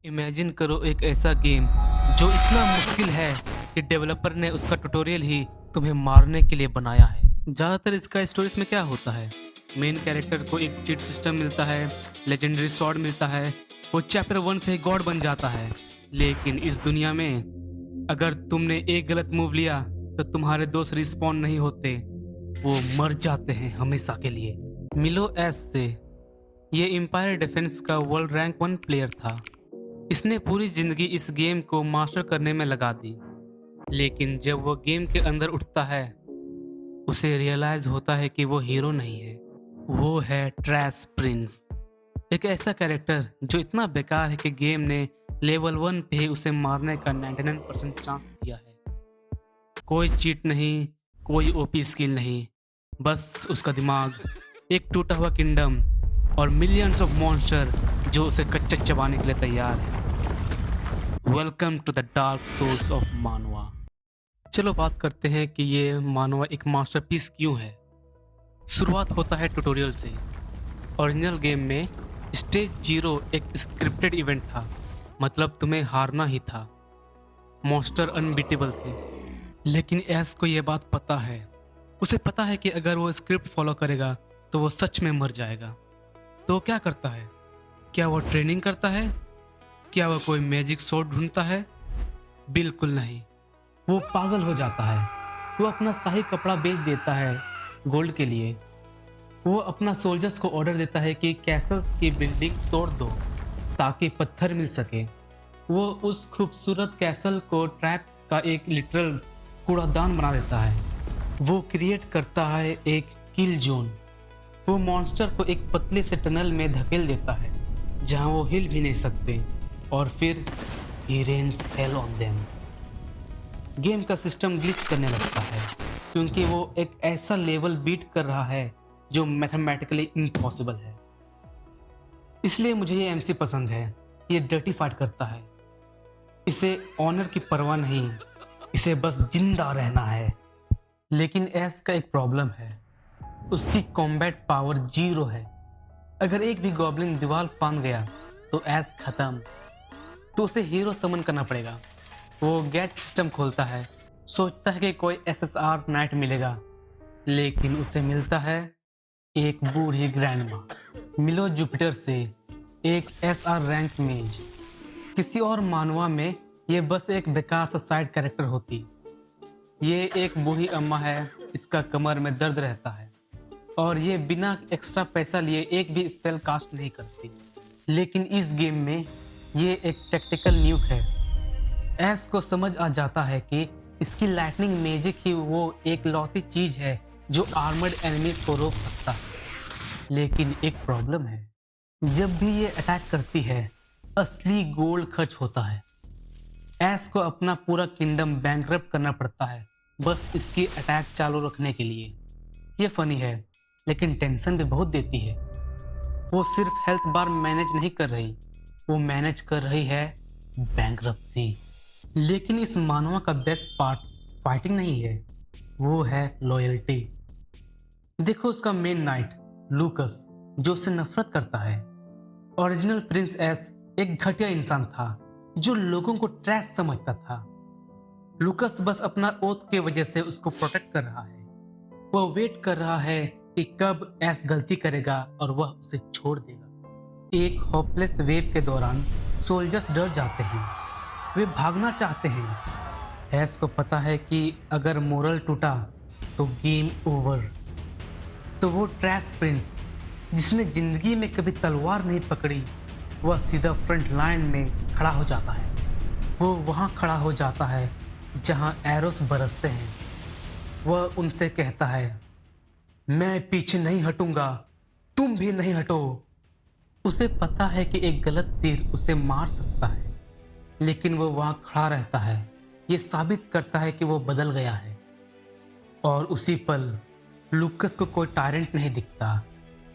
Imagine करो एक ऐसा गेम जो इतना मुश्किल है कि डेवलपर ने उसका ट्यूटोरियल ही तुम्हें मारने के लिए बनाया है। ज़्यादातर इसका स्टोरीज में क्या होता है, मेन कैरेक्टर को एक चीट सिस्टम मिलता है, लेजेंडरी स्वॉर्ड मिलता है, वो चैप्टर 1 से ही गॉड बन जाता है। लेकिन इस दुनिया में अगर तुमने एक गलत मूव लिया तो तुम्हारे दोस्त रिस्पॉन नहीं होते, वो मर जाते हैं हमेशा के लिए। मिलो एस से ये एम्पायर डिफेंस का वर्ल्ड रैंक 1 प्लेयर था। इसने पूरी जिंदगी इस गेम को मास्टर करने में लगा दी, लेकिन जब वो गेम के अंदर उठता है उसे रियलाइज होता है कि वो हीरो नहीं है, वो है ट्रैश प्रिंस। एक ऐसा कैरेक्टर जो इतना बेकार है कि गेम ने लेवल 1 पे ही उसे मारने का 99% चांस दिया है। कोई चीट नहीं, कोई ओपी स्किल नहीं, बस उसका दिमाग, एक टूटा हुआ किंगडम और मिलियंस ऑफ मॉन्स्टर जो उसे कच्चा चबाने के लिए तैयार है। Welcome to the dark source of मानवा। चलो बात करते हैं कि ये मानवा एक मास्टरपीस क्यों है। शुरुआत होता है ट्यूटोरियल से। ओरिजिनल गेम में स्टेज 0 एक स्क्रिप्टेड इवेंट था, मतलब तुम्हें हारना ही था। मॉन्स्टर अनबीटेबल थे, लेकिन एस को ये बात पता है। उसे पता है कि अगर वो स्क्रिप्ट फॉलो करेगा तो वो सच में मर जाएगा। तो वो क्या करता है? क्या वो ट्रेनिंग करता है? क्या वह कोई मैजिक सोर्ड ढूंढता है? बिल्कुल नहीं। वो पागल हो जाता है। वो अपना शाही कपड़ा बेच देता है गोल्ड के लिए। वो अपना सोल्जर्स को ऑर्डर देता है कि कैसल्स की बिल्डिंग तोड़ दो ताकि पत्थर मिल सके। वो उस खूबसूरत कैसल को ट्रैप्स का एक लिटरल कूड़ादान बना देता है। वो क्रिएट करता है एक किल जोन। वो मॉन्स्टर को एक पतले से टनल में धकेल देता है जहां वो हिल भी नहीं सकते, और फिर he rains hell on them। Game का सिस्टम ग्लिच करने लगता है क्योंकि वो एक ऐसा लेवल बीट कर रहा है जो मैथमेटिकली इम्पॉसिबल है। इसलिए मुझे ये एमसी पसंद है। ये डर्टी फाइट करता है। इसे ऑनर की परवाह नहीं, इसे बस जिंदा रहना है। लेकिन एस का एक प्रॉब्लम है, उसकी कॉम्बैट पावर 0 है। अगर एक भी गॉब्लिन दीवार फांद गया तो एस खत्म। तो उसे हीरो समन करना पड़ेगा। वो गैच सिस्टम खोलता है, सोचता है कि कोई एसएसआर नाइट मिलेगा, लेकिन उसे मिलता है एक बूढ़ी ग्रैंडमा। मिलो जुपिटर से एक एसआर रैंक मेज। किसी और मानवा में ये बस एक बेकार सा साइड कैरेक्टर होती। ये एक बूढ़ी अम्मा है, इसका कमर में दर्द रहता है और ये बिना एक्स्ट्रा पैसा लिए एक भी स्पेल कास्ट नहीं करती। लेकिन इस गेम में ये एक टैक्टिकल न्यूक है। एस को समझ आ जाता है कि इसकी लाइटनिंग मैजिक ही वो एक लौती चीज है जो आर्मर्ड एनिमीज को रोक सकता है। लेकिन एक प्रॉब्लम है, जब भी ये अटैक करती है असली गोल्ड खर्च होता है। एस को अपना पूरा किंगडम बैंकरप्ट करना पड़ता है बस इसकी अटैक चालू रखने के लिए। ये फनी है लेकिन टेंशन भी बहुत देती है। वो सिर्फ हेल्थ बार मैनेज नहीं कर रही, वो मैनेज कर रही है बैंकरप्सी। लेकिन इस मानवा का बेस्ट पार्ट फाइटिंग नहीं है, वो है लॉयल्टी। देखो उसका मेन नाइट लूकस जो उससे नफरत करता है। ओरिजिनल प्रिंस एस एक घटिया इंसान था जो लोगों को ट्रैश समझता था। लूकस बस अपना ओथ की वजह से उसको प्रोटेक्ट कर रहा है। वह वेट कर रहा है कि कब एस गलती करेगा और वह उसे छोड़ देगा। एक होपलेस वेव के दौरान सोल्जर्स डर जाते हैं, वे भागना चाहते हैं। एस को पता है कि अगर मोरल टूटा तो गेम ओवर। तो वो ट्रैश प्रिंस जिसने जिंदगी में कभी तलवार नहीं पकड़ी, वह सीधा फ्रंट लाइन में खड़ा हो जाता है। वो वहाँ खड़ा हो जाता है जहाँ एरोस बरसते हैं। वह उनसे कहता है, मैं पीछे नहीं हटूंगा, तुम भी नहीं हटो। उसे पता है कि एक गलत तीर उसे मार सकता है, लेकिन वो वहाँ खड़ा रहता है। ये साबित करता है कि वो बदल गया है। और उसी पल लूकस को कोई टायरेंट नहीं दिखता,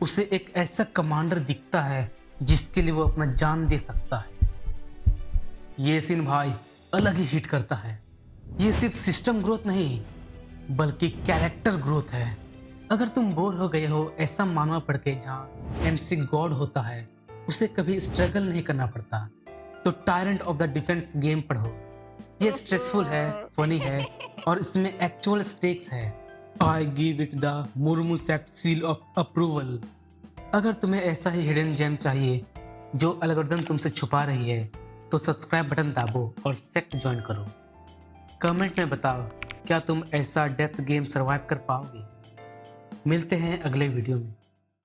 उसे एक ऐसा कमांडर दिखता है जिसके लिए वो अपना जान दे सकता है। ये सीन भाई अलग ही हिट करता है। ये सिर्फ सिस्टम ग्रोथ नहीं बल्कि कैरेक्टर ग्रोथ है। अगर तुम बोर हो गए हो ऐसा मानवा पढ़ के जहाँ एमसी गॉड होता है, उसे कभी स्ट्रगल नहीं करना पड़ता, तो tyrant of the defence game पढ़ो। ये स्ट्रेसफुल है, फनी है और इसमें एक्चुअल स्टेक्स है। I give it the Murmu sect seal of approval. अगर तुम्हें ऐसा ही हिडन जेम चाहिए जो एल्गोरिथम तुमसे छुपा रही है तो सब्सक्राइब बटन दाबो और सेक्ट ज्वाइन करो। कमेंट में बताओ क्या तुम ऐसा डेप्थ गेम सर्वाइव कर पाओगे। मिलते हैं अगले वीडियो में।